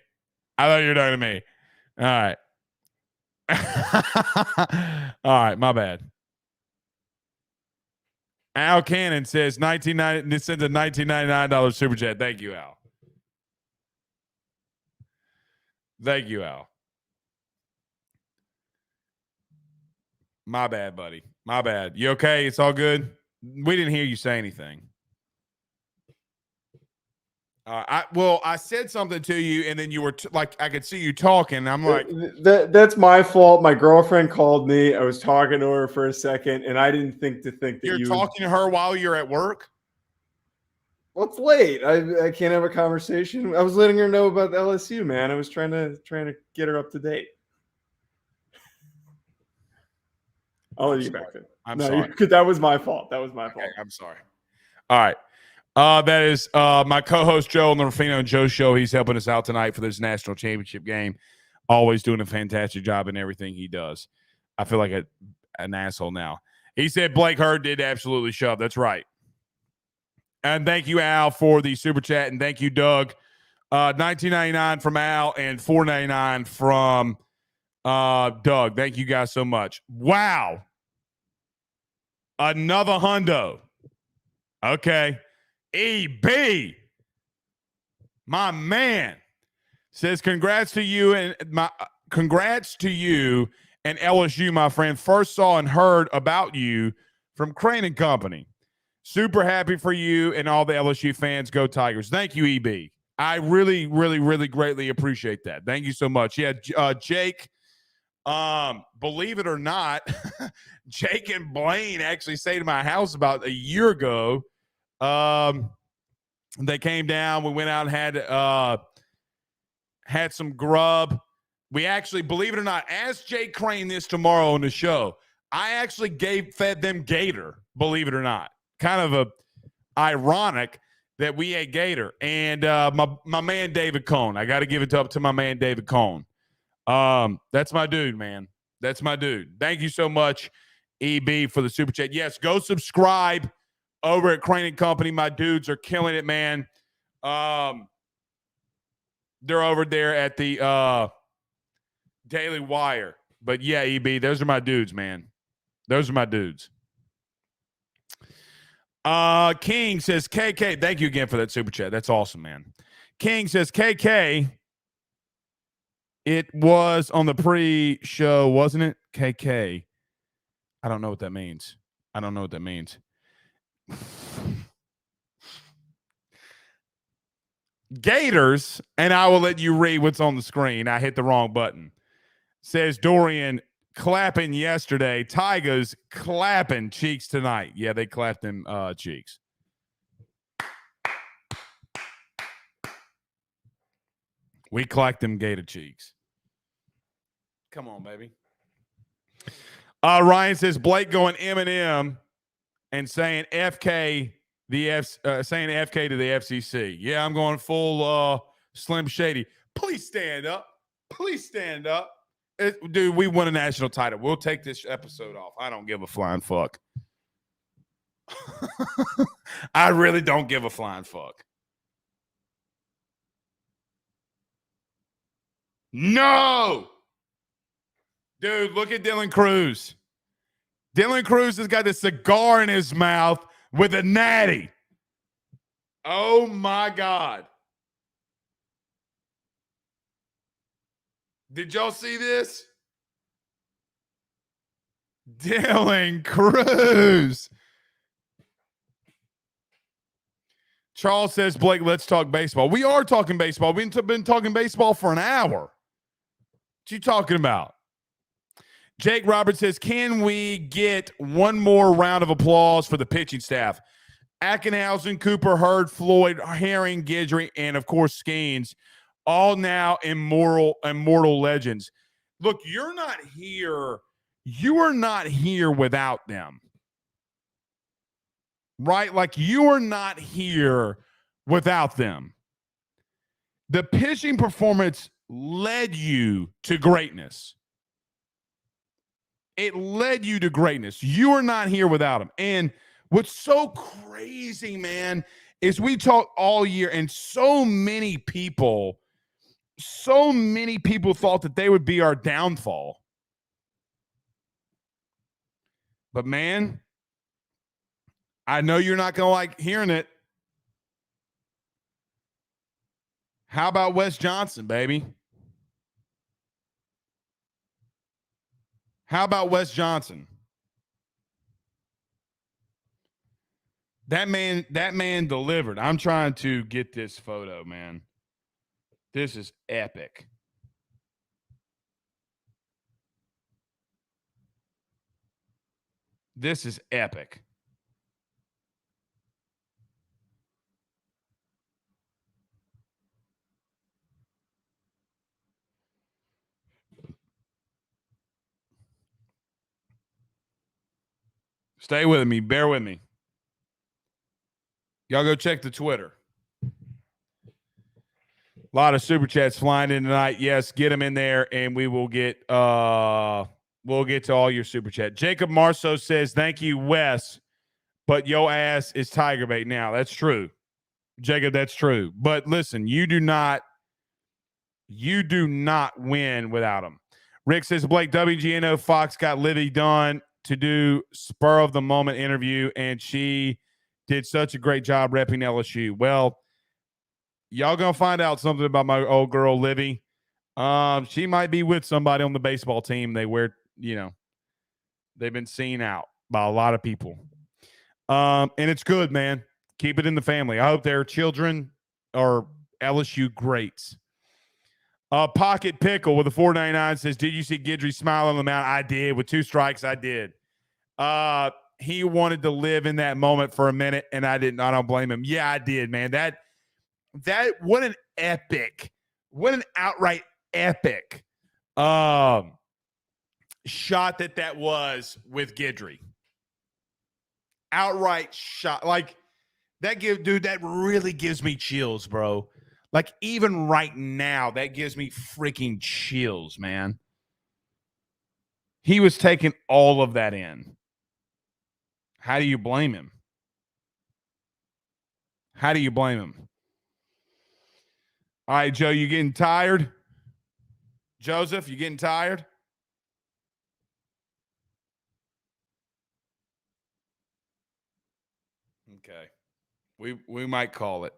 All right. All right, my bad. Al Cannon says this sends a $19.99 super chat. Thank you, Al. Thank you, Al. My bad, buddy. My bad. You okay? It's all good? We didn't hear you say anything. I said something to you, and then you were like, I could see you talking. I'm like, that's my fault. My girlfriend called me. I was talking to her for a second, and I didn't think that you're talking to her while you're at work. Well, it's late. I can't have a conversation. I was letting her know about the LSU, man. I was trying to get her up to date. I'll let you get back to it. I'm sorry. That was my fault. That was my fault. I'm sorry. All right. That is my co-host Joe on the Rufino and Joe show. He's helping us out tonight for this national championship game. Always doing a fantastic job in everything he does. I feel like an asshole now. He said Blake Hurd did absolutely shove. That's right. And thank you, Al, for the super chat. And thank you, Doug. $19.99 from Al and $4.99 from Doug. Thank you guys so much. Wow. Another hundo. Okay. EB, my man, says congrats to you and LSU, my friend. First saw and heard about you from Crane and Company. Super happy for you and all the LSU fans. Go Tigers. Thank you, EB. I really, really, really greatly appreciate that. Thank you so much. Yeah, Jake, believe it or not, Jake and Blaine actually stayed at my house about a year ago. They came down. We went out and had some grub. We actually, believe it or not, ask Jake Crane this tomorrow on the show. I actually fed them gator, believe it or not. Kind of ironic that we ate gator. And my man David Cohn. I got to give it up to my man David Cohn. That's my dude, man. That's my dude. Thank you so much, EB, for the super chat. Yes, go subscribe over at Crane & Company. My dudes are killing it, man. They're over there at the Daily Wire. But yeah, EB, those are my dudes, man. Those are my dudes. King says, KK, thank you again for that super chat. That's awesome, man. King says, KK, it was on the pre-show, wasn't it? KK. I don't know what that means. Gators, and I will let you read what's on the screen. I hit the wrong button. Says Dorian, clapping yesterday. Tigers clapping cheeks tonight. Yeah, they clapped them cheeks. We clapped them Gator cheeks. Come on, baby. Ryan says Blake going Eminem and saying FK saying FK to the FCC. Yeah, I'm going full Slim Shady. Please stand up. Dude, we won a national title. We'll take this episode off. I don't give a flying fuck. I really don't give a flying fuck. No! Dude, look at Dylan Cruz. Dylan Cruz has got a cigar in his mouth with a natty. Oh, my God. Did y'all see this? Dylan Cruz. Charles says, Blake, let's talk baseball. We are talking baseball. We've been talking baseball for an hour. What you talking about? Jake Roberts says, can we get one more round of applause for the pitching staff? Ackenhausen, Cooper, Hurd, Floyd, Herring, Guidry, and, of course, Skeens, all now immortal legends. Look, you're not here. You are not here without them. Right? Like, you are not here without them. The pitching performance led you to greatness. It led you to greatness. You are not here without them. And what's so crazy, man, is we talk all year, and so many people thought that they would be our downfall. But, man, I know you're not going to like hearing it. How about Wes Johnson, baby? How about Wes Johnson? That man delivered. I'm trying to get this photo, man. This is epic. This is epic. Stay with me. Bear with me. Y'all go check the Twitter. A lot of super chats flying in tonight. Yes, get them in there, and we will get we'll get to all your super chat. Jacob Marceau says, "Thank you, Wes, but yo ass is tiger bait." Now that's true, Jacob. That's true. But listen, you do not win without them. Rick says, Blake, WGNO Fox got Livy Dunn to do spur of the moment interview, and she did such a great job repping LSU. Well, y'all gonna find out something about my old girl Livy. She might be with somebody on the baseball team. They've been seen out by a lot of people. And it's good, man. Keep it in the family. I hope their children are LSU greats. Pocket Pickle with a $4.99 says, did you see Guidry smile on the mound? I did. With 2 strikes, I did. He wanted to live in that moment for a minute, and I didn't. I don't blame him. Yeah, I did, man. That what an outright epic shot that was with Guidry. Outright shot. Like, that really gives me chills, bro. Like, even right now, that gives me freaking chills, man. He was taking all of that in. How do you blame him? How do you blame him? All right, Joe, you getting tired? Joseph, you getting tired? Okay. We might call it.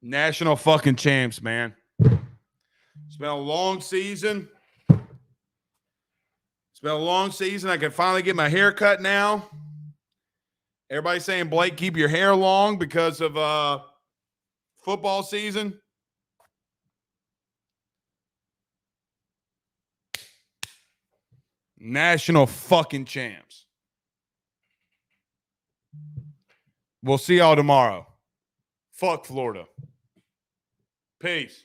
National fucking champs, man. It's been a long season. I can finally get my hair cut now. Everybody's saying, Blake, keep your hair long because of football season. National fucking champs. We'll see y'all tomorrow. Fuck Florida. Peace.